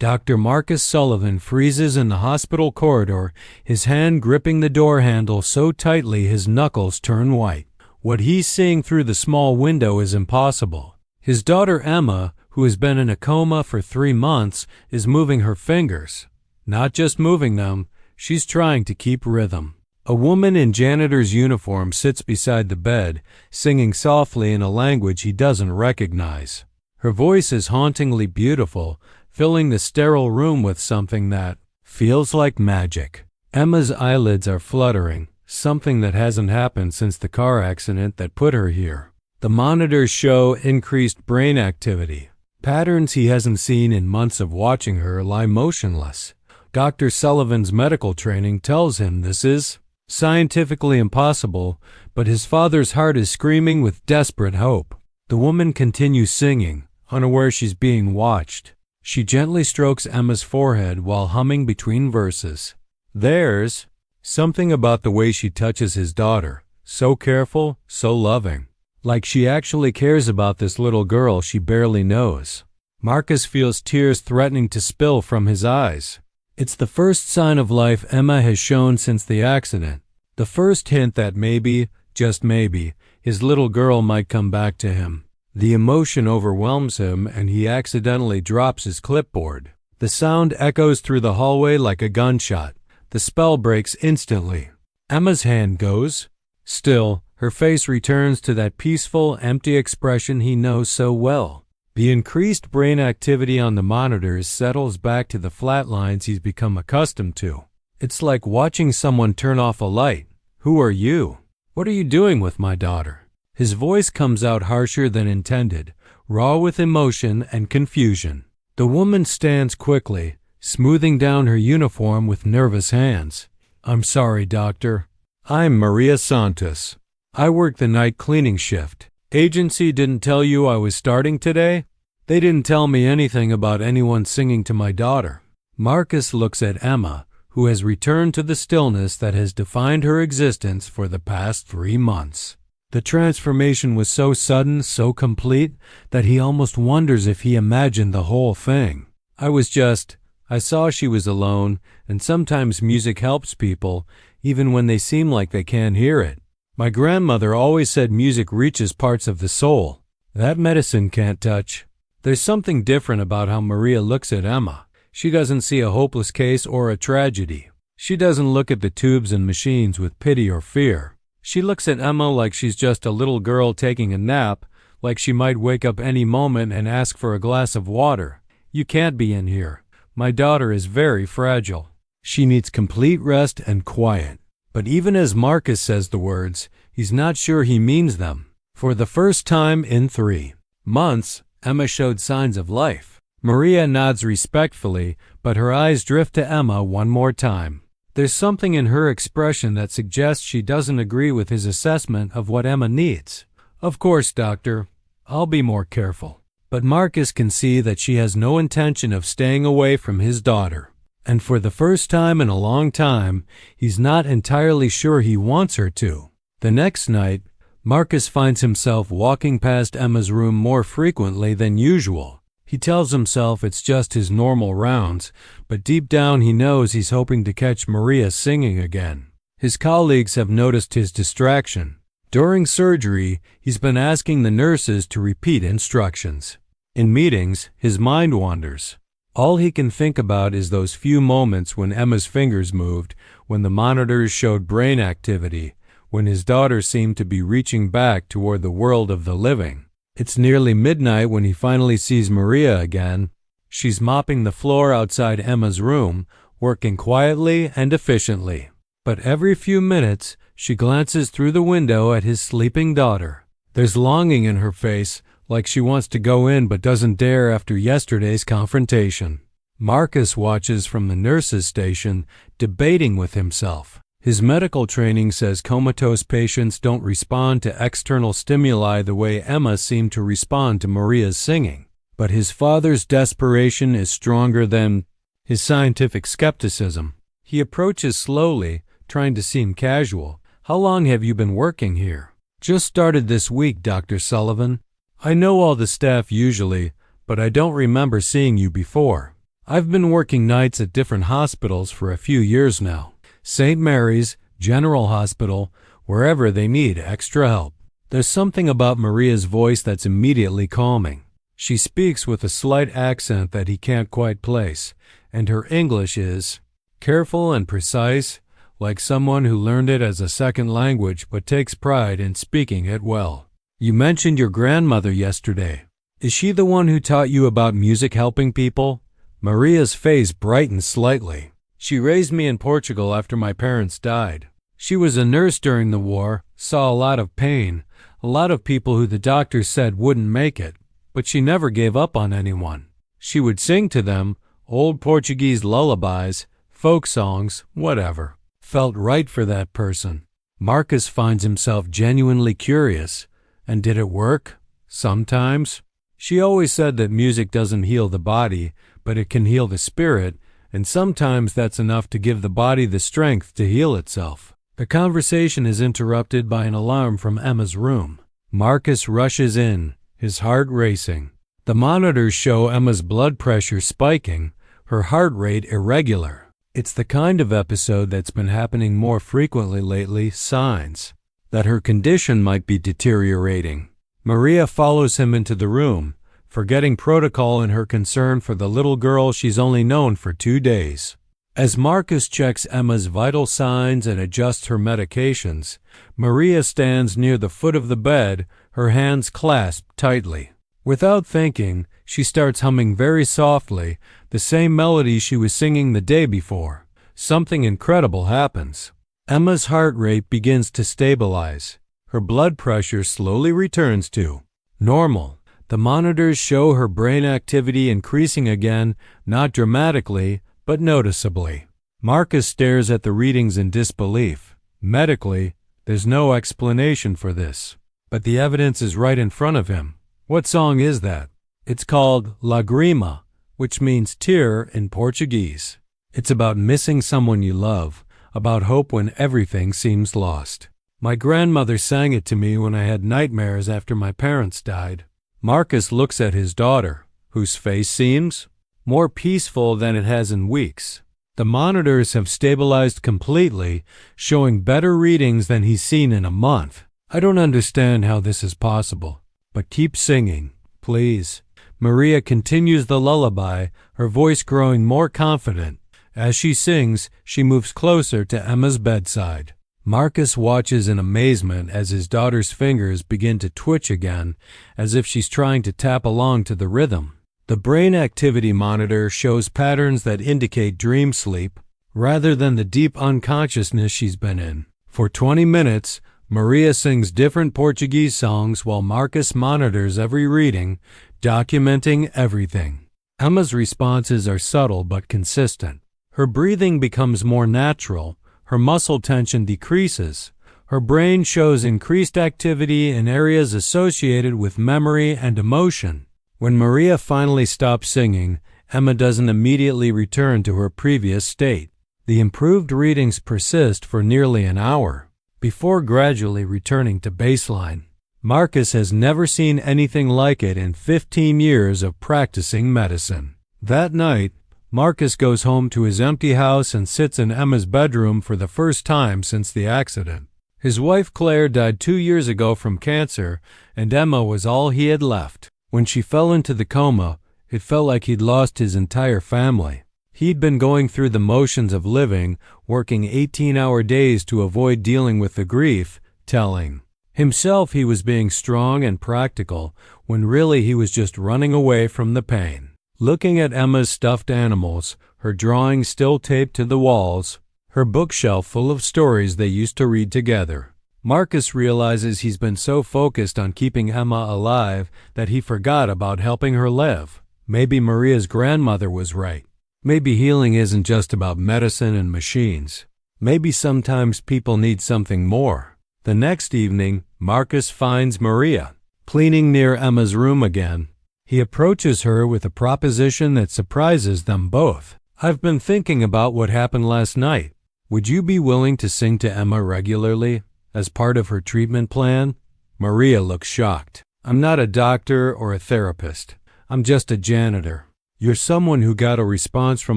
Dr. Marcus Sullivan freezes in the hospital corridor, his hand gripping the door handle so tightly his knuckles turn white. What he's seeing through the small window is impossible. His daughter Emma, who has been in a coma for 3 months, is moving her fingers. Not just moving them, she's trying to keep rhythm. A woman in janitor's uniform sits beside the bed, singing softly in a language he doesn't recognize. Her voice is hauntingly beautiful, filling the sterile room with something that feels like magic. Emma's eyelids are fluttering, something that hasn't happened since the car accident that put her here. The monitors show increased brain activity. Patterns he hasn't seen in months of watching her lie motionless. Dr. Sullivan's medical training tells him this is scientifically impossible, but his father's heart is screaming with desperate hope. The woman continues singing, unaware she's being watched. She gently strokes Emma's forehead while humming between verses. There's something about the way she touches his daughter, so careful, so loving. Like she actually cares about this little girl she barely knows. Marcus feels tears threatening to spill from his eyes. It's the first sign of life Emma has shown since the accident. The first hint that maybe, just maybe, his little girl might come back to him. The emotion overwhelms him and he accidentally drops his clipboard. The sound echoes through the hallway like a gunshot. The spell breaks instantly. Emma's hand goes. Still, her face returns to that peaceful, empty expression he knows so well. The increased brain activity on the monitors settles back to the flat lines he's become accustomed to. It's like watching someone turn off a light. Who are you? What are you doing with my daughter? His voice comes out harsher than intended, raw with emotion and confusion. The woman stands quickly, smoothing down her uniform with nervous hands. I'm sorry, doctor. I'm Maria Santos. I work the night cleaning shift. Agency didn't tell you I was starting today? They didn't tell me anything about anyone singing to my daughter. Marcus looks at Emma, who has returned to the stillness that has defined her existence for the past 3 months. The transformation was so sudden, so complete, that he almost wonders if he imagined the whole thing. I saw she was alone, and sometimes music helps people, even when they seem like they can't hear it. My grandmother always said music reaches parts of the soul. That medicine can't touch. There's something different about how Maria looks at Emma. She doesn't see a hopeless case or a tragedy. She doesn't look at the tubes and machines with pity or fear. She looks at Emma like she's just a little girl taking a nap, like she might wake up any moment and ask for a glass of water. You can't be in here. My daughter is very fragile. She needs complete rest and quiet. But even as Marcus says the words, he's not sure he means them. For the first time in 3 months, Emma showed signs of life. Maria nods respectfully, but her eyes drift to Emma one more time. There's something in her expression that suggests she doesn't agree with his assessment of what Emma needs. Of course, doctor, I'll be more careful. But Marcus can see that she has no intention of staying away from his daughter. And for the first time in a long time, he's not entirely sure he wants her to. The next night, Marcus finds himself walking past Emma's room more frequently than usual. He tells himself it's just his normal rounds, but deep down he knows he's hoping to catch Maria singing again. His colleagues have noticed his distraction. During surgery, he's been asking the nurses to repeat instructions. In meetings, his mind wanders. All he can think about is those few moments when Emma's fingers moved, when the monitors showed brain activity, when his daughter seemed to be reaching back toward the world of the living. It's nearly midnight when he finally sees Maria again. She's mopping the floor outside Emma's room, working quietly and efficiently. But every few minutes, she glances through the window at his sleeping daughter. There's longing in her face, like she wants to go in but doesn't dare after yesterday's confrontation. Marcus watches from the nurse's station, debating with himself. His medical training says comatose patients don't respond to external stimuli the way Emma seemed to respond to Maria's singing. But his father's desperation is stronger than his scientific skepticism. He approaches slowly, trying to seem casual. How long have you been working here? Just started this week, Dr. Sullivan. I know all the staff usually, but I don't remember seeing you before. I've been working nights at different hospitals for a few years now. St. Mary's, General Hospital, wherever they need extra help. There's something about Maria's voice that's immediately calming. She speaks with a slight accent that he can't quite place, and her English is careful and precise, like someone who learned it as a second language but takes pride in speaking it well. You mentioned your grandmother yesterday. Is she the one who taught you about music helping people? Maria's face brightened slightly. She raised me in Portugal after my parents died. She was a nurse during the war, saw a lot of pain, a lot of people who the doctors said wouldn't make it, but she never gave up on anyone. She would sing to them, old Portuguese lullabies, folk songs, whatever. Felt right for that person. Marcus finds himself genuinely curious. And did it work? Sometimes. She always said that music doesn't heal the body, but it can heal the spirit, and sometimes that's enough to give the body the strength to heal itself. The conversation is interrupted by an alarm from Emma's room. Marcus rushes in, his heart racing. The monitors show Emma's blood pressure spiking, her heart rate irregular. It's the kind of episode that's been happening more frequently lately, signs that her condition might be deteriorating. Maria follows him into the room, forgetting protocol in her concern for the little girl she's only known for 2 days. As Marcus checks Emma's vital signs and adjusts her medications, Maria stands near the foot of the bed, her hands clasped tightly. Without thinking, she starts humming very softly, the same melody she was singing the day before. Something incredible happens. Emma's heart rate begins to stabilize. Her blood pressure slowly returns to normal. The monitors show her brain activity increasing again, not dramatically, but noticeably. Marcus stares at the readings in disbelief. Medically, there's no explanation for this. But the evidence is right in front of him. What song is that? It's called Lagrima, which means tear in Portuguese. It's about missing someone you love, about hope when everything seems lost. My grandmother sang it to me when I had nightmares after my parents died. Marcus looks at his daughter, whose face seems more peaceful than it has in weeks. The monitors have stabilized completely, showing better readings than he's seen in a month. I don't understand how this is possible, but keep singing, please. Maria continues the lullaby, her voice growing more confident. As she sings, she moves closer to Emma's bedside. Marcus watches in amazement as his daughter's fingers begin to twitch again, as if she's trying to tap along to the rhythm. The brain activity monitor shows patterns that indicate dream sleep, rather than the deep unconsciousness she's been in. For 20 minutes, Maria sings different Portuguese songs while Marcus monitors every reading, documenting everything. Emma's responses are subtle but consistent. Her breathing becomes more natural, her muscle tension decreases, her brain shows increased activity in areas associated with memory and emotion. When Maria finally stops singing, Emma doesn't immediately return to her previous state. The improved readings persist for nearly an hour, before gradually returning to baseline. Marcus has never seen anything like it in 15 years of practicing medicine. That night, Marcus goes home to his empty house and sits in Emma's bedroom for the first time since the accident. His wife Claire died 2 years ago from cancer, and Emma was all he had left. When she fell into the coma, it felt like he'd lost his entire family. He'd been going through the motions of living, working 18-hour days to avoid dealing with the grief, telling himself he was being strong and practical, when really he was just running away from the pain. Looking at Emma's stuffed animals, her drawings still taped to the walls, her bookshelf full of stories they used to read together, Marcus realizes he's been so focused on keeping Emma alive that he forgot about helping her live. Maybe Maria's grandmother was right. Maybe healing isn't just about medicine and machines. Maybe sometimes people need something more. The next evening, Marcus finds Maria cleaning near Emma's room again. He approaches her with a proposition that surprises them both. I've been thinking about what happened last night. Would you be willing to sing to Emma regularly, as part of her treatment plan? Maria looks shocked. I'm not a doctor or a therapist. I'm just a janitor. You're someone who got a response from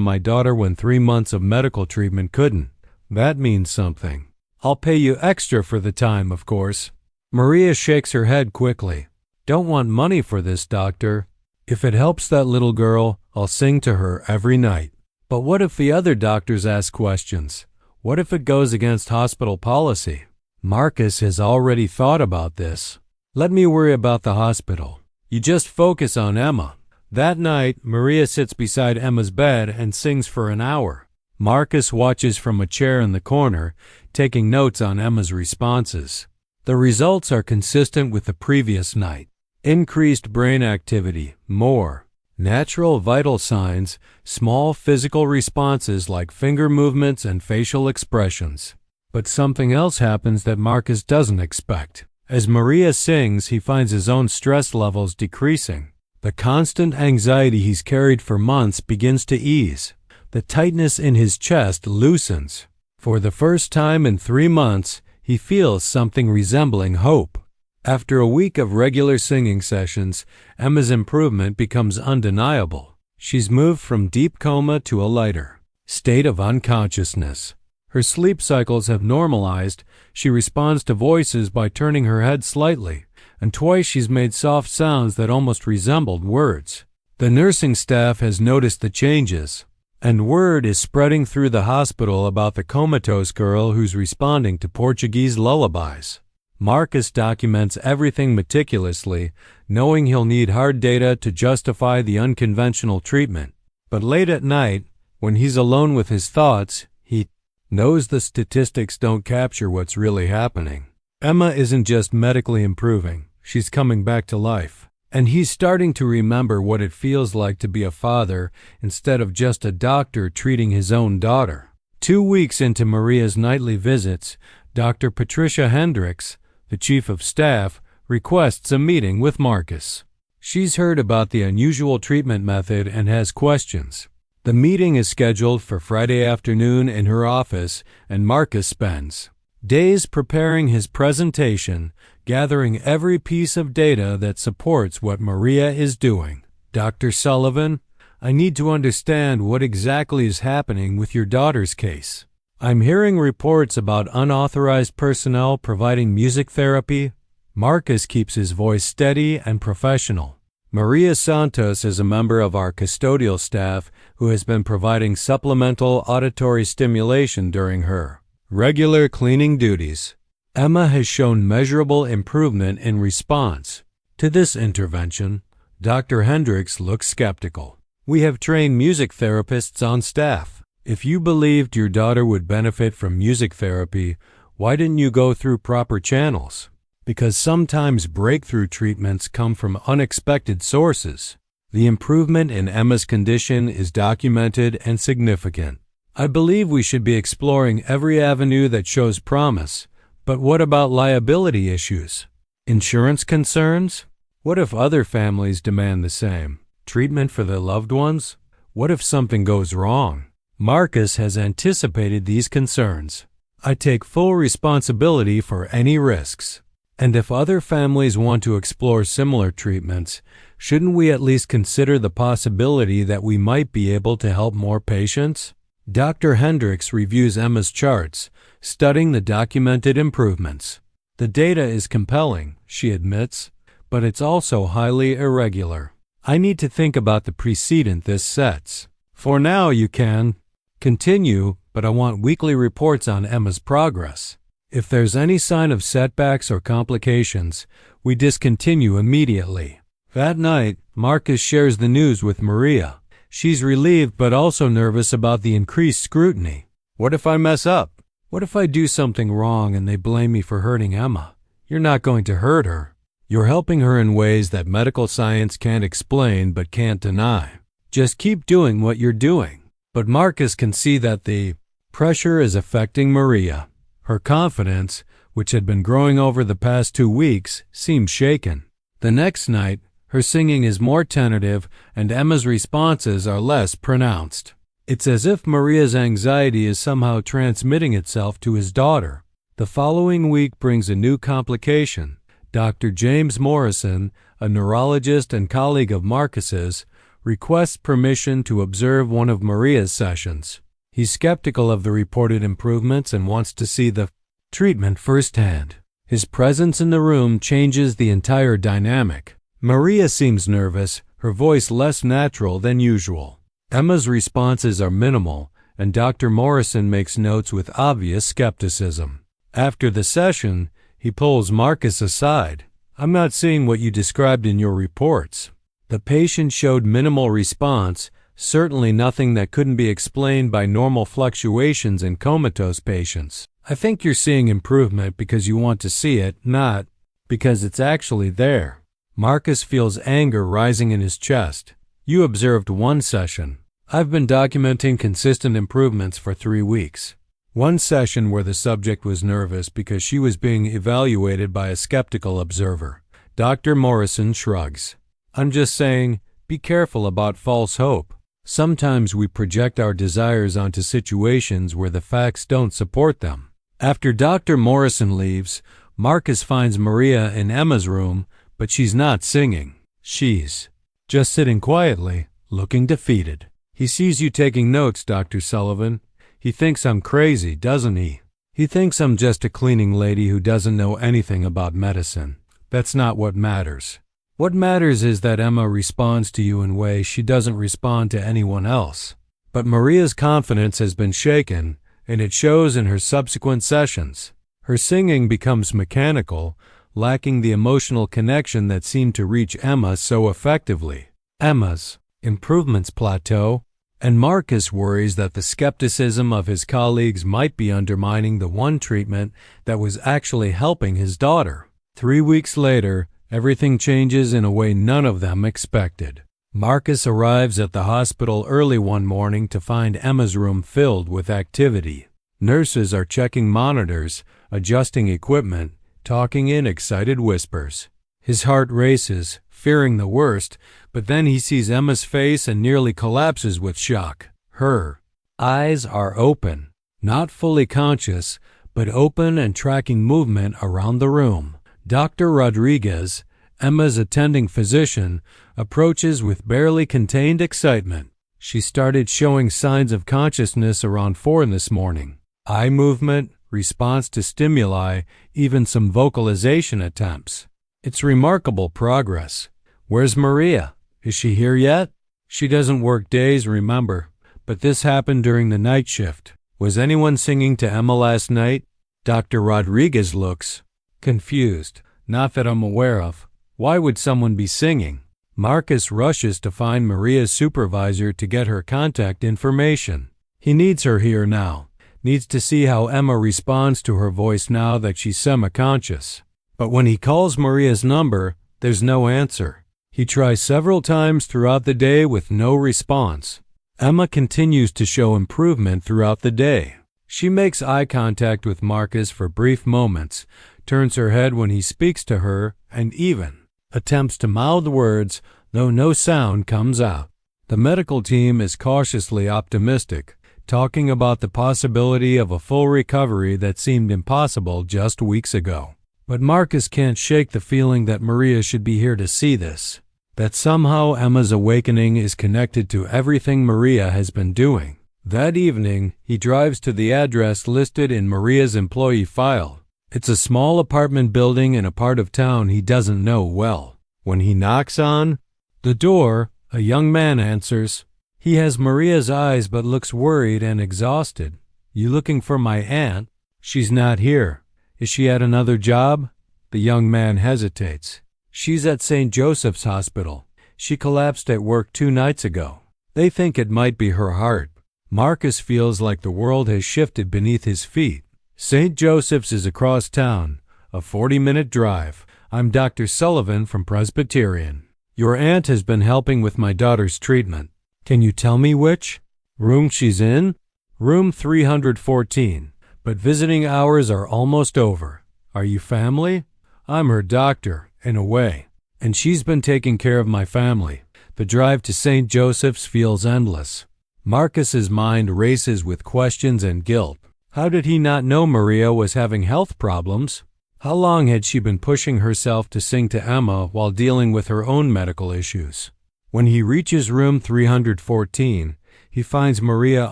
my daughter when 3 months of medical treatment couldn't. That means something. I'll pay you extra for the time, of course." Maria shakes her head quickly. "Don't want money for this, doctor. If it helps that little girl, I'll sing to her every night." But what if the other doctors ask questions? What if it goes against hospital policy? Marcus has already thought about this. "Let me worry about the hospital. You just focus on Emma." That night, Maria sits beside Emma's bed and sings for an hour. Marcus watches from a chair in the corner, taking notes on Emma's responses. The results are consistent with the previous night. Increased brain activity, more. Natural vital signs, small physical responses like finger movements and facial expressions. But something else happens that Marcus doesn't expect. As Maria sings, he finds his own stress levels decreasing. The constant anxiety he's carried for months begins to ease. The tightness in his chest loosens. For the first time in 3 months, he feels something resembling hope. After a week of regular singing sessions, Emma's improvement becomes undeniable. She's moved from deep coma to a lighter state of unconsciousness. Her sleep cycles have normalized. She responds to voices by turning her head slightly, and twice she's made soft sounds that almost resembled words. The nursing staff has noticed the changes, and word is spreading through the hospital about the Comatose girl who's responding to Portuguese lullabies. Marcus documents everything meticulously, knowing he'll need hard data to justify the unconventional treatment. But late at night, when he's alone with his thoughts, he knows the statistics don't capture what's really happening. Emma isn't just medically improving, she's coming back to life. And he's starting to remember what it feels like to be a father instead of just a doctor treating his own daughter. 2 weeks into Maria's nightly visits, Dr. Patricia Hendricks, the chief of staff, requests a meeting with Marcus. She's heard about the unusual treatment method and has questions. The meeting is scheduled for Friday afternoon in her office, and Marcus spends days preparing his presentation, gathering every piece of data that supports what Maria is doing. "Dr. Sullivan, I need to understand what exactly is happening with your daughter's case. I'm hearing reports about unauthorized personnel providing music therapy." Marcus keeps his voice steady and professional. "Maria Santos is a member of our custodial staff who has been providing supplemental auditory stimulation during her regular cleaning duties. Emma has shown measurable improvement in response to this intervention." Dr. Hendricks looks skeptical. "We have trained music therapists on staff. If you believed your daughter would benefit from music therapy, why didn't you go through proper channels?" "Because sometimes breakthrough treatments come from unexpected sources. The improvement in Emma's condition is documented and significant. I believe we should be exploring every avenue that shows promise. But what about liability issues? Insurance concerns? What if other families demand the same treatment for their loved ones? What if something goes wrong?" Marcus has anticipated these concerns. "I take full responsibility for any risks. And if other families want to explore similar treatments, shouldn't we at least consider the possibility that we might be able to help more patients?" Dr. Hendricks reviews Emma's charts, studying the documented improvements. "The data is compelling," she admits, "but it's also highly irregular. I need to think about the precedent this sets. For now, you can continue, but I want weekly reports on Emma's progress. If there's any sign of setbacks or complications, we discontinue immediately." That night, Marcus shares the news with Maria. She's relieved but also nervous about the increased scrutiny. "What if I mess up? What if I do something wrong and they blame me for hurting Emma?" "You're not going to hurt her. You're helping her in ways that medical science can't explain but can't deny. Just keep doing what you're doing." But Marcus can see that the pressure is affecting Maria. Her confidence, which had been growing over the past 2 weeks, seems shaken. The next night, her singing is more tentative and Emma's responses are less pronounced. It's as if Maria's anxiety is somehow transmitting itself to his daughter. The following week brings a new complication. Dr. James Morrison, a neurologist and colleague of Marcus's, requests permission to observe one of Maria's sessions. He's skeptical of the reported improvements and wants to see the treatment firsthand. His presence in the room changes the entire dynamic. Maria seems nervous, her voice less natural than usual. Emma's responses are minimal, and Dr. Morrison makes notes with obvious skepticism. After the session, he pulls Marcus aside. "I'm not seeing what you described in your reports." The patient showed minimal response, certainly nothing that couldn't be explained by normal fluctuations in comatose patients. "I think you're seeing improvement because you want to see it, not because it's actually there." Marcus feels anger rising in his chest. "You observed one session. I've been documenting consistent improvements for 3 weeks. One session where the subject was nervous because she was being evaluated by a skeptical observer." Dr. Morrison shrugs. "I'm just saying, be careful about false hope. Sometimes we project our desires onto situations where the facts don't support them." After Dr. Morrison leaves, Marcus finds Maria in Emma's room, but she's not singing. She's just sitting quietly, looking defeated. "He sees you taking notes, Dr. Sullivan. He thinks I'm crazy, doesn't he? He thinks I'm just a cleaning lady who doesn't know anything about medicine. That's not what matters. What matters is that Emma responds to you in ways she doesn't respond to anyone else." But Maria's confidence has been shaken, and it shows in her subsequent sessions. Her singing becomes mechanical, lacking the emotional connection that seemed to reach Emma so effectively. Emma's improvements plateau, and Marcus worries that the skepticism of his colleagues might be undermining the one treatment that was actually helping his daughter. 3 weeks later, everything changes in a way none of them expected. Marcus arrives at the hospital early one morning to find Emma's room filled with activity. Nurses are checking monitors, adjusting equipment, talking in excited whispers. His heart races, fearing the worst, but then he sees Emma's face and nearly collapses with shock. Her eyes are open, not fully conscious, but open and tracking movement around the room. Dr. Rodriguez, Emma's attending physician, approaches with barely contained excitement. She started showing signs of consciousness around 4 this morning. Eye movement, response to stimuli, even some vocalization attempts. It's remarkable progress. Where's Maria? Is she here yet? She doesn't work days, remember, but this happened during the night shift. Was anyone singing to Emma last night? Dr. Rodriguez looks confused. Not that I'm aware of. Why would someone be singing? Marcus rushes to find Maria's supervisor to get her contact information. He needs her here now. Needs to see how Emma responds to her voice now that she's semi-conscious. But when he calls Maria's number, there's no answer. He tries several times throughout the day with no response. Emma continues to show improvement throughout the day. She makes eye contact with Marcus for brief moments, turns her head when he speaks to her, and even attempts to mouth words, though no sound comes out. The medical team is cautiously optimistic, talking about the possibility of a full recovery that seemed impossible just weeks ago. But Marcus can't shake the feeling that Maria should be here to see this, that somehow Emma's awakening is connected to everything Maria has been doing. That evening, he drives to the address listed in Maria's employee file. It's a small apartment building in a part of town he doesn't know well. When he knocks on the door, a young man answers. He has Maria's eyes but looks worried and exhausted. "You looking for my aunt? She's not here. Is she at another job?" The young man hesitates. "She's at St. Joseph's Hospital. She collapsed at work 2 nights ago. They think it might be her heart." Marcus feels like the world has shifted beneath his feet. St. Joseph's is across town, a 40-minute drive. "I'm Dr. Sullivan from Presbyterian. Your aunt has been helping with my daughter's treatment. Can you tell me which room she's in?" "Room 314, but visiting hours are almost over. Are you family?" "I'm her doctor, in a way, and she's been taking care of my family." The drive to St. Joseph's feels endless. Marcus's mind races with questions and guilt. How did he not know Maria was having health problems? How long had she been pushing herself to sing to Emma while dealing with her own medical issues? When he reaches room 314, he finds Maria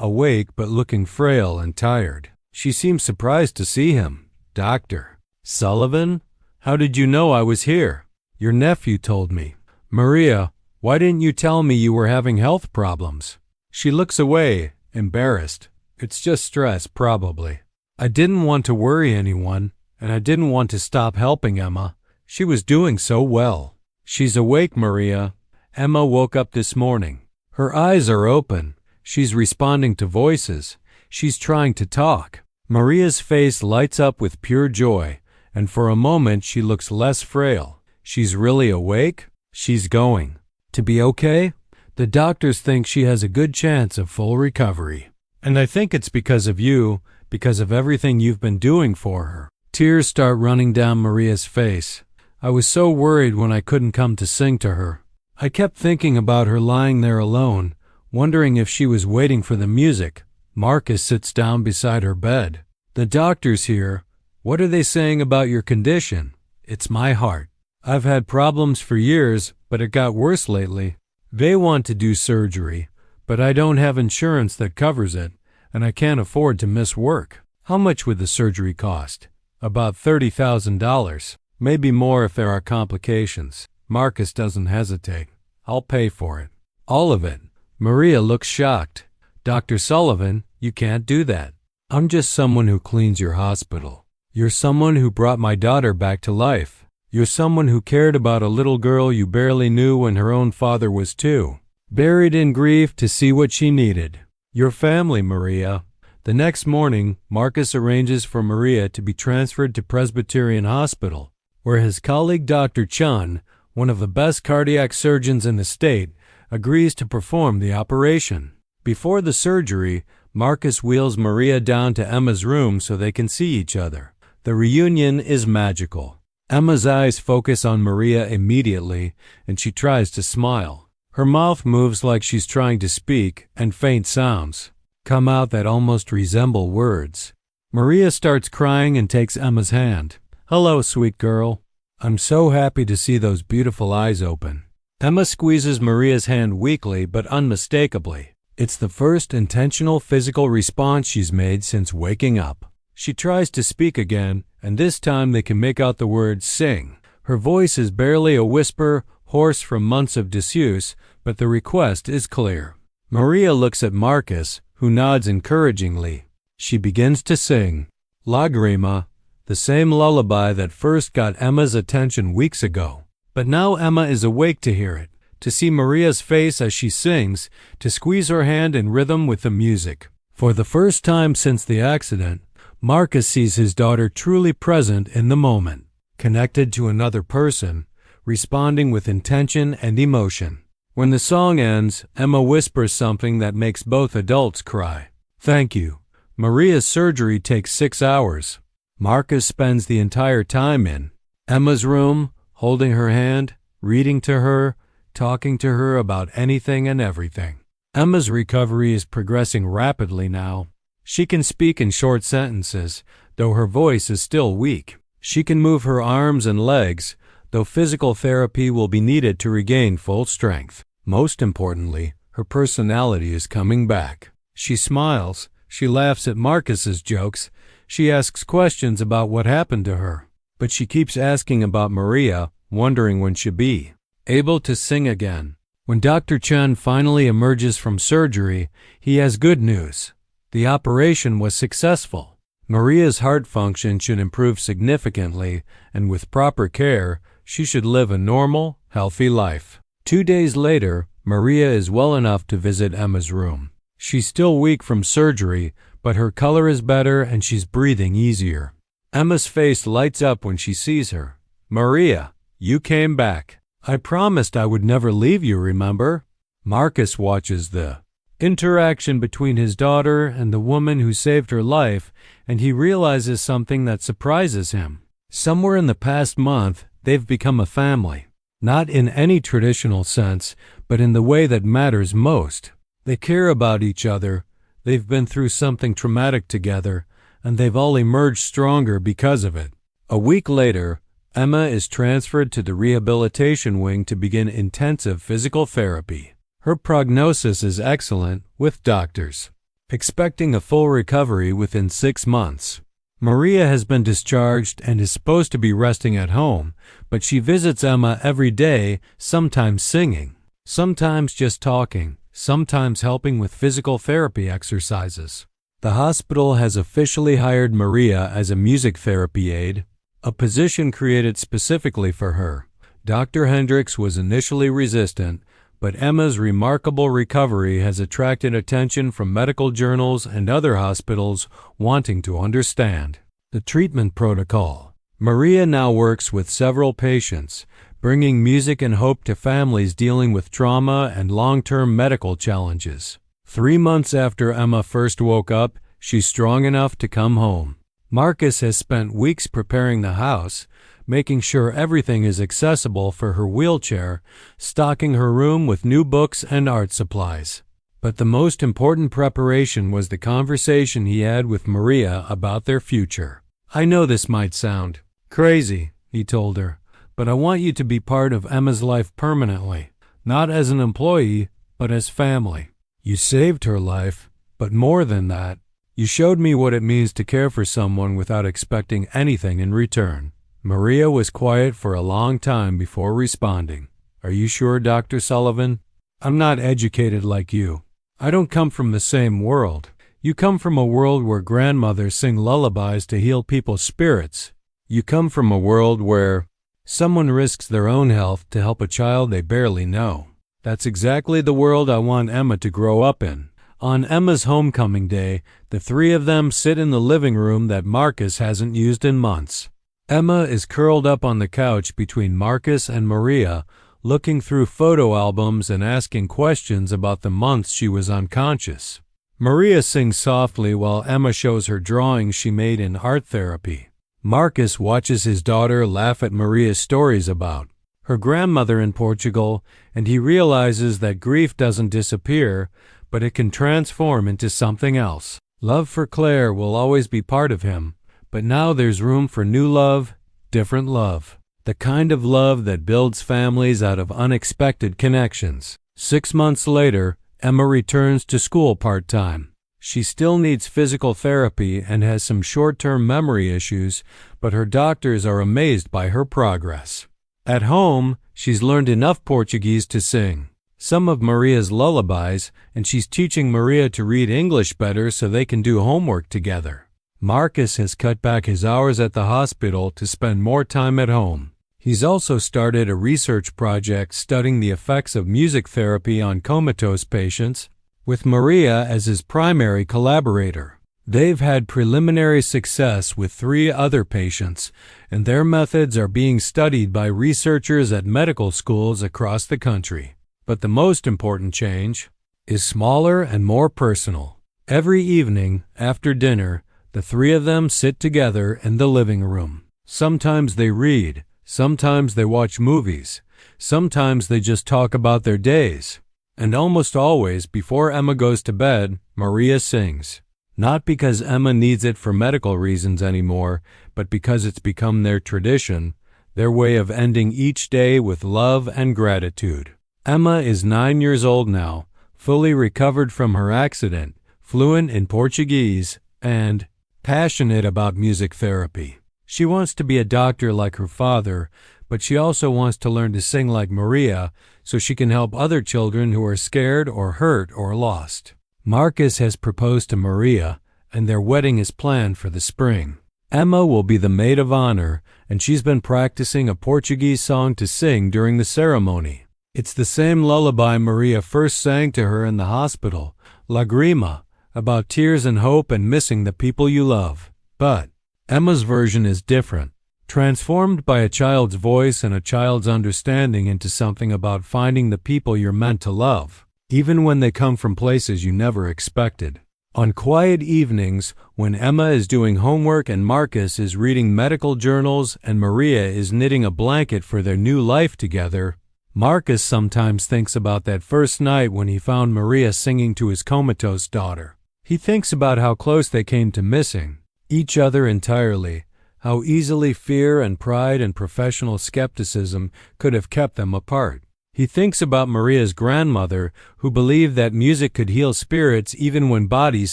awake but looking frail and tired. She seems surprised to see him. Dr. Sullivan? How did you know I was here? Your nephew told me. Maria, why didn't you tell me you were having health problems? She looks away, embarrassed. It's just stress, probably. I didn't want to worry anyone, and I didn't want to stop helping Emma. She was doing so well. She's awake, Maria. Emma woke up this morning. Her eyes are open. She's responding to voices. She's trying to talk. Maria's face lights up with pure joy, and for a moment she looks less frail. She's really awake? She's going to be okay? The doctors think she has a good chance of full recovery. And I think it's because of you, because of everything you've been doing for her. Tears start running down Maria's face. I was so worried when I couldn't come to sing to her. I kept thinking about her lying there alone, wondering if she was waiting for the music. Marcus sits down beside her bed. The doctor's here. What are they saying about your condition? It's my heart. I've had problems for years, but it got worse lately. They want to do surgery, but I don't have insurance that covers it, and I can't afford to miss work. How much would the surgery cost? About $30,000. Maybe more if there are complications. Marcus doesn't hesitate. I'll pay for it. All of it. Maria looks shocked. Dr. Sullivan, you can't do that. I'm just someone who cleans your hospital. You're someone who brought my daughter back to life. You're someone who cared about a little girl you barely knew when her own father was too. Buried in grief to see what she needed. Your family, Maria. The next morning, Marcus arranges for Maria to be transferred to Presbyterian Hospital, where his colleague Dr. Chun, one of the best cardiac surgeons in the state, agrees to perform the operation. Before the surgery, Marcus wheels Maria down to Emma's room so they can see each other. The reunion is magical. Emma's eyes focus on Maria immediately, and she tries to smile. Her mouth moves like she's trying to speak, and faint sounds come out that almost resemble words. Maria starts crying and takes Emma's hand. Hello, sweet girl. I'm so happy to see those beautiful eyes open. Emma squeezes Maria's hand weakly but unmistakably. It's the first intentional physical response she's made since waking up. She tries to speak again, and this time they can make out the word sing. Her voice is barely a whisper, hoarse from months of disuse, but the request is clear. Maria looks at Marcus, who nods encouragingly. She begins to sing Lagrima, the same lullaby that first got Emma's attention weeks ago. But now Emma is awake to hear it, to see Maria's face as she sings, to squeeze her hand in rhythm with the music. For the first time since the accident, Marcus sees his daughter truly present in the moment, connected to another person, responding with intention and emotion. When the song ends, Emma whispers something that makes both adults cry. Thank you. Maria's surgery takes 6 hours. Marcus spends the entire time in Emma's room, holding her hand, reading to her, talking to her about anything and everything. Emma's recovery is progressing rapidly now. She can speak in short sentences, though her voice is still weak. She can move her arms and legs, though physical therapy will be needed to regain full strength. Most importantly, her personality is coming back. She smiles, she laughs at Marcus's jokes, she asks questions about what happened to her. But she keeps asking about Maria, wondering when she'll be able to sing again. When Dr. Chen finally emerges from surgery, he has good news. The operation was successful. Maria's heart function should improve significantly, and with proper care, she should live a normal, healthy life. 2 days later, Maria is well enough to visit Emma's room. She's still weak from surgery, but her color is better and she's breathing easier. Emma's face lights up when she sees her. Maria, you came back. I promised I would never leave you, remember? Marcus watches the interaction between his daughter and the woman who saved her life, and he realizes something that surprises him. Somewhere in the past month, they've become a family. Not in any traditional sense, but in the way that matters most. They care about each other, they've been through something traumatic together, and they've all emerged stronger because of it. A week later, Emma is transferred to the rehabilitation wing to begin intensive physical therapy. Her prognosis is excellent, with doctors expecting a full recovery within 6 months. Maria has been discharged and is supposed to be resting at home, but she visits Emma every day, sometimes singing, sometimes just talking, sometimes helping with physical therapy exercises. The hospital has officially hired Maria as a music therapy aide, a position created specifically for her. Dr. Hendricks was initially resistant, but Emma's remarkable recovery has attracted attention from medical journals and other hospitals wanting to understand the treatment protocol. Maria now works with several patients, bringing music and hope to families dealing with trauma and long-term medical challenges. 3 months after Emma first woke up, she's strong enough to come home. Marcus has spent weeks preparing the house, making sure everything is accessible for her wheelchair, stocking her room with new books and art supplies. But the most important preparation was the conversation he had with Maria about their future. "I know this might sound crazy," he told her, "but I want you to be part of Emma's life permanently, not as an employee, but as family. You saved her life, but more than that, you showed me what it means to care for someone without expecting anything in return." Maria was quiet for a long time before responding. "Are you sure, Dr. Sullivan? I'm not educated like you. I don't come from the same world. You come from a world where grandmothers sing lullabies to heal people's spirits. You come from a world where someone risks their own health to help a child they barely know. That's exactly the world I want Emma to grow up in." On Emma's homecoming day, the three of them sit in the living room that Marcus hasn't used in months. Emma is curled up on the couch between Marcus and Maria, looking through photo albums and asking questions about the months she was unconscious. Maria sings softly while Emma shows her drawings she made in art therapy. Marcus watches his daughter laugh at Maria's stories about her grandmother in Portugal, and he realizes that grief doesn't disappear, but it can transform into something else. Love for Claire will always be part of him, but now there's room for new love, different love. The kind of love that builds families out of unexpected connections. 6 months later, Emma returns to school part-time. She still needs physical therapy and has some short-term memory issues, but her doctors are amazed by her progress. At home, she's learned enough Portuguese to sing some of Maria's lullabies, and she's teaching Maria to read English better so they can do homework together. Marcus has cut back his hours at the hospital to spend more time at home. He's also started a research project studying the effects of music therapy on comatose patients, with Maria as his primary collaborator. They've had preliminary success with 3 other patients, and their methods are being studied by researchers at medical schools across the country. But the most important change is smaller and more personal. Every evening, after dinner, the 3 of them sit together in the living room. Sometimes they read, sometimes they watch movies, sometimes they just talk about their days. And almost always, before Emma goes to bed, Maria sings. Not because Emma needs it for medical reasons anymore, but because it's become their tradition, their way of ending each day with love and gratitude. Emma is 9 years old now, fully recovered from her accident, fluent in Portuguese, and passionate about music therapy. She wants to be a doctor like her father, but she also wants to learn to sing like Maria so she can help other children who are scared or hurt or lost. Marcus has proposed to Maria, and their wedding is planned for the spring. Emma will be the maid of honor, and she's been practicing a Portuguese song to sing during the ceremony. It's the same lullaby Maria first sang to her in the hospital, Lagrima, about tears and hope and missing the people you love. But Emma's version is different, transformed by a child's voice and a child's understanding into something about finding the people you're meant to love, even when they come from places you never expected. On quiet evenings, when Emma is doing homework and Marcus is reading medical journals and Maria is knitting a blanket for their new life together, Marcus sometimes thinks about that first night when he found Maria singing to his comatose daughter. He thinks about how close they came to missing each other entirely, How easily fear and pride and professional skepticism could have kept them apart. He thinks about Maria's grandmother, who believed that music could heal spirits even when bodies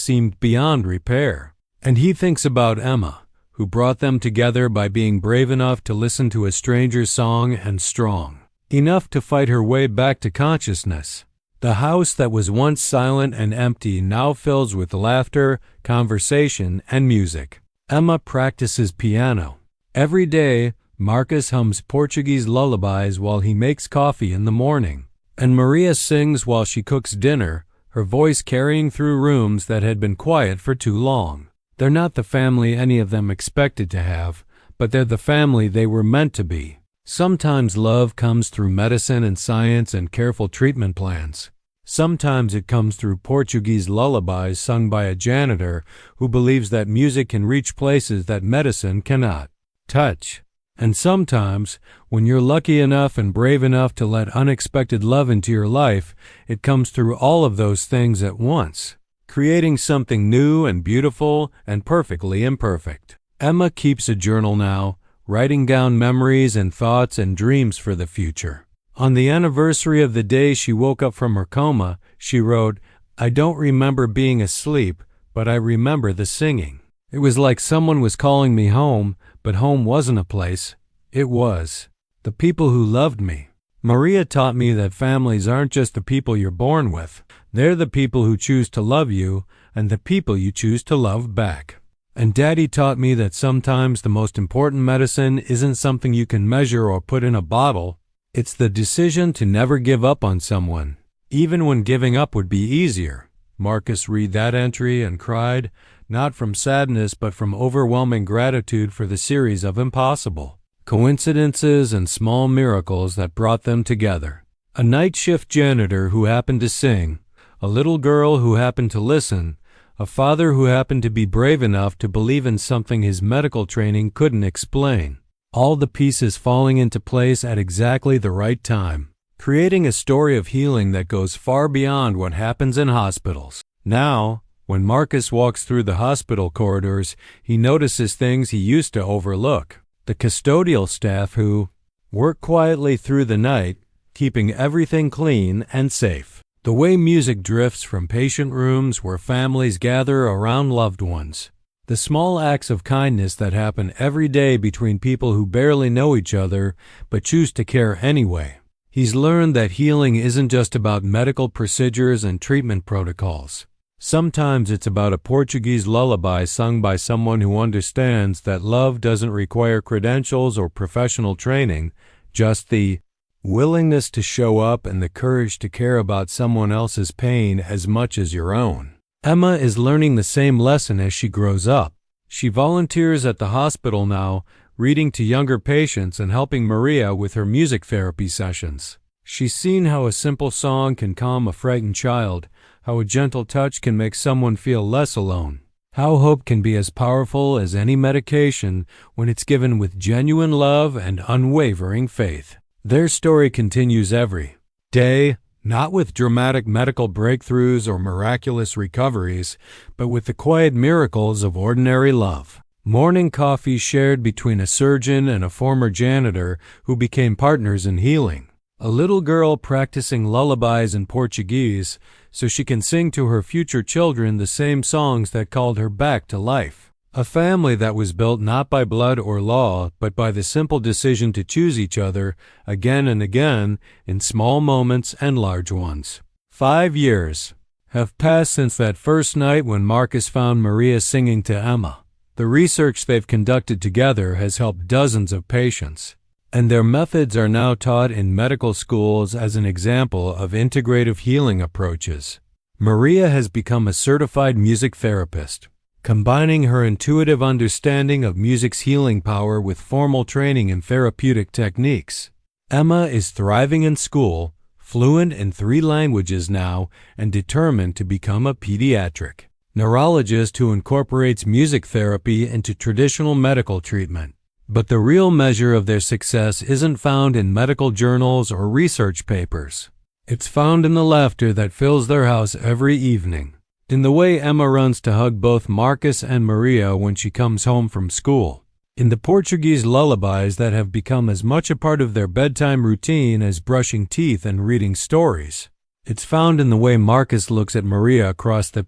seemed beyond repair. And he thinks about Emma, who brought them together by being brave enough to listen to a stranger's song and strong enough to fight her way back to consciousness. The house that was once silent and empty now fills with laughter, conversation, and music. Emma practices piano. Every day, Marcus hums Portuguese lullabies while he makes coffee in the morning, and Maria sings while she cooks dinner, her voice carrying through rooms that had been quiet for too long. They're not the family any of them expected to have, but they're the family they were meant to be. Sometimes love comes through medicine and science and careful treatment plans. Sometimes it comes through Portuguese lullabies sung by a janitor who believes that music can reach places that medicine cannot touch. And sometimes, when you're lucky enough and brave enough to let unexpected love into your life, it comes through all of those things at once, creating something new and beautiful and perfectly imperfect. Emma keeps a journal now, writing down memories and thoughts and dreams for the future. On the anniversary of the day she woke up from her coma, she wrote, "I don't remember being asleep, but I remember the singing. It was like someone was calling me home, but home wasn't a place. It was the people who loved me." Maria taught me that families aren't just the people you're born with. They're the people who choose to love you and the people you choose to love back. And Daddy taught me that sometimes the most important medicine isn't something you can measure or put in a bottle. It's the decision to never give up on someone, even when giving up would be easier. Marcus read that entry and cried, not from sadness but from overwhelming gratitude for the series of impossible coincidences and small miracles that brought them together. A night shift janitor who happened to sing, a little girl who happened to listen, a father who happened to be brave enough to believe in something his medical training couldn't explain. All the pieces falling into place at exactly the right time, creating a story of healing that goes far beyond what happens in hospitals. Now, when Marcus walks through the hospital corridors, he notices things he used to overlook. The custodial staff who work quietly through the night, keeping everything clean and safe. The way music drifts from patient rooms where families gather around loved ones. The small acts of kindness that happen every day between people who barely know each other but choose to care anyway. He's learned that healing isn't just about medical procedures and treatment protocols. Sometimes it's about a Portuguese lullaby sung by someone who understands that love doesn't require credentials or professional training, just the willingness to show up and the courage to care about someone else's pain as much as your own. Emma is learning the same lesson as she grows up. She volunteers at the hospital now, reading to younger patients and helping Maria with her music therapy sessions. She's seen how a simple song can calm a frightened child, how a gentle touch can make someone feel less alone, how hope can be as powerful as any medication when it's given with genuine love and unwavering faith. Their story continues every day, not with dramatic medical breakthroughs or miraculous recoveries, but with the quiet miracles of ordinary love. Morning coffee shared between a surgeon and a former janitor who became partners in healing. A little girl practicing lullabies in Portuguese so she can sing to her future children the same songs that called her back to life. A family that was built not by blood or law, but by the simple decision to choose each other again and again in small moments and large ones. 5 years have passed since that first night when Marcus found Maria singing to Emma. The research they've conducted together has helped dozens of patients, and their methods are now taught in medical schools as an example of integrative healing approaches. Maria has become a certified music therapist, combining her intuitive understanding of music's healing power with formal training in therapeutic techniques. Emma is thriving in school, fluent in 3 languages now, and determined to become a pediatric neurologist who incorporates music therapy into traditional medical treatment. But the real measure of their success isn't found in medical journals or research papers. It's found in the laughter that fills their house every evening, in the way Emma runs to hug both Marcus and Maria when she comes home from school, in the Portuguese lullabies that have become as much a part of their bedtime routine as brushing teeth and reading stories. It's found in the way Marcus looks at Maria across the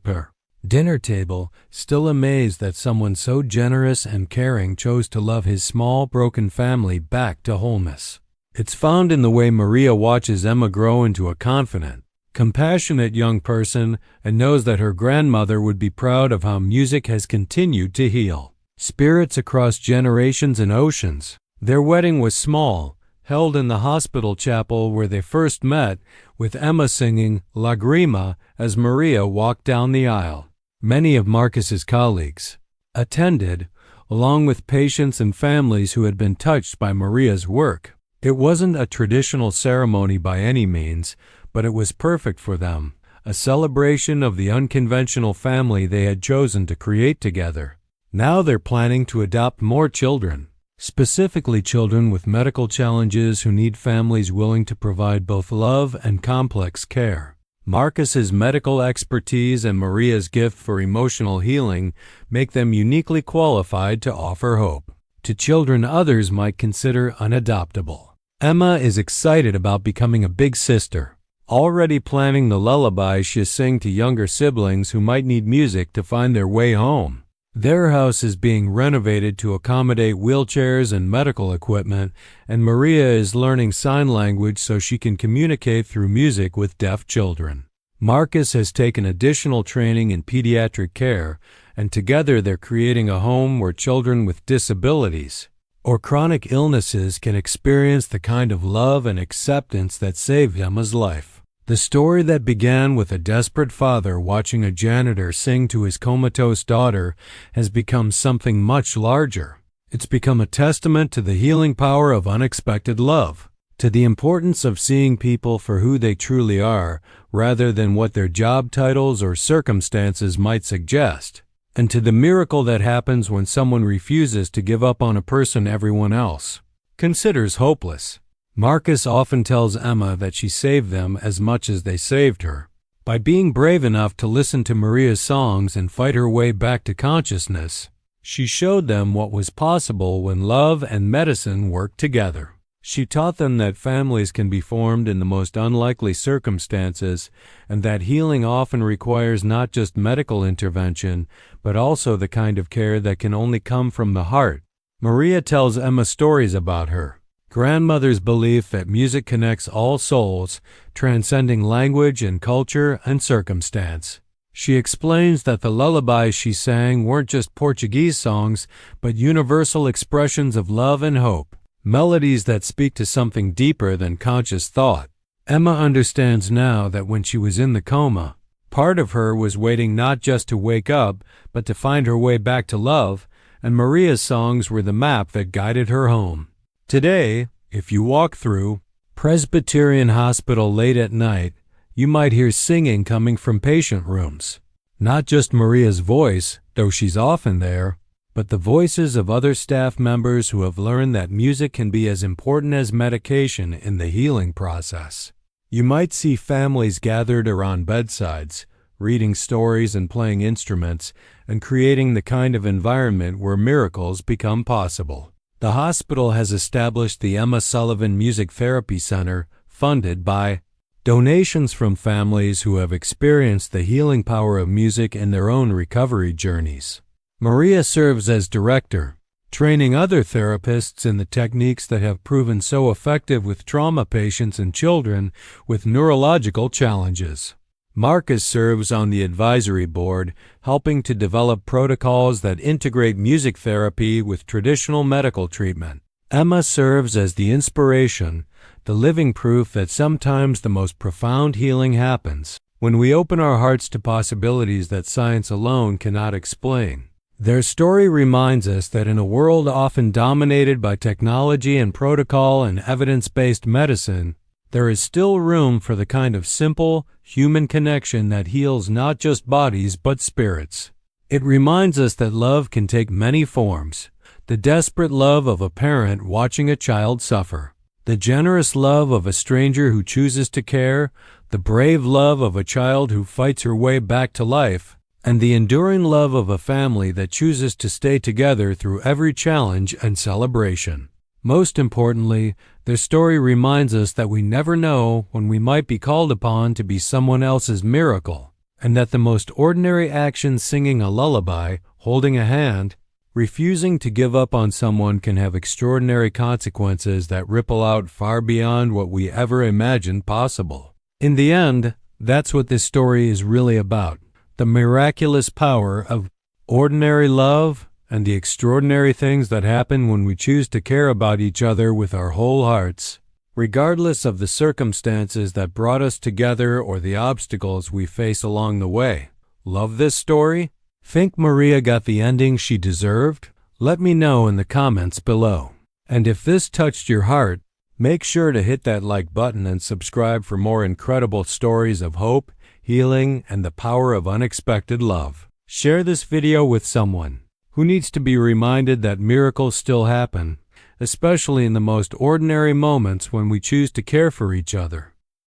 dinner table, still amazed that someone so generous and caring chose to love his small, broken family back to wholeness. It's found in the way Maria watches Emma grow into a confident, compassionate young person and knows that her grandmother would be proud of how music has continued to heal spirits across generations and oceans. Their wedding was small, held in the hospital chapel where they first met, with Emma singing Lagrima as Maria walked down the aisle. Many of Marcus's colleagues attended, along with patients and families who had been touched by Maria's work. It wasn't a traditional ceremony by any means, but it was perfect for them, a celebration of the unconventional family they had chosen to create together. Now they're planning to adopt more children, specifically children with medical challenges who need families willing to provide both love and complex care. Marcus's medical expertise and Maria's gift for emotional healing make them uniquely qualified to offer hope to children others might consider unadoptable. Emma is excited about becoming a big sister, already planning the lullaby she'll sing to younger siblings who might need music to find their way home. Their house is being renovated to accommodate wheelchairs and medical equipment, and Maria is learning sign language so she can communicate through music with deaf children. Marcus has taken additional training in pediatric care, and together they're creating a home where children with disabilities or chronic illnesses can experience the kind of love and acceptance that saved Emma's life. The story that began with a desperate father watching a janitor sing to his comatose daughter has become something much larger. It's become a testament to the healing power of unexpected love, to the importance of seeing people for who they truly are, rather than what their job titles or circumstances might suggest, and to the miracle that happens when someone refuses to give up on a person everyone else considers hopeless. Marcus often tells Emma that she saved them as much as they saved her. By being brave enough to listen to Maria's songs and fight her way back to consciousness, she showed them what was possible when love and medicine worked together. She taught them that families can be formed in the most unlikely circumstances, and that healing often requires not just medical intervention, but also the kind of care that can only come from the heart. Maria tells Emma stories about her grandmother's belief that music connects all souls, transcending language and culture and circumstance. She explains that the lullabies she sang weren't just Portuguese songs, but universal expressions of love and hope, melodies that speak to something deeper than conscious thought. Emma understands now that when she was in the coma, part of her was waiting not just to wake up, but to find her way back to love, and Maria's songs were the map that guided her home. Today, if you walk through Presbyterian Hospital late at night, you might hear singing coming from patient rooms. Not just Maria's voice, though she's often there, but the voices of other staff members who have learned that music can be as important as medication in the healing process. You might see families gathered around bedsides, reading stories and playing instruments, and creating the kind of environment where miracles become possible. The hospital has established the Emma Sullivan Music Therapy Center, funded by donations from families who have experienced the healing power of music in their own recovery journeys. Maria serves as director, training other therapists in the techniques that have proven so effective with trauma patients and children with neurological challenges. Marcus serves on the advisory board, helping to develop protocols that integrate music therapy with traditional medical treatment. Emma serves as the inspiration, the living proof that sometimes the most profound healing happens when we open our hearts to possibilities that science alone cannot explain. Their story reminds us that in a world often dominated by technology and protocol and evidence-based medicine, there is still room for the kind of simple, human connection that heals not just bodies but spirits. It reminds us that love can take many forms: the desperate love of a parent watching a child suffer, the generous love of a stranger who chooses to care, the brave love of a child who fights her way back to life, and the enduring love of a family that chooses to stay together through every challenge and celebration. Most importantly, their story reminds us that we never know when we might be called upon to be someone else's miracle, and that the most ordinary action, singing a lullaby, holding a hand, refusing to give up on someone, can have extraordinary consequences that ripple out far beyond what we ever imagined possible. In the end, that's what this story is really about: the miraculous power of ordinary love and the extraordinary things that happen when we choose to care about each other with our whole hearts, regardless of the circumstances that brought us together or the obstacles we face along the way. Love this story? Think Maria got the ending she deserved? Let me know in the comments below. And if this touched your heart, make sure to hit that like button and subscribe for more incredible stories of hope, healing, and the power of unexpected love. Share this video with someone who needs to be reminded that miracles still happen, especially in the most ordinary moments when we choose to care for each other.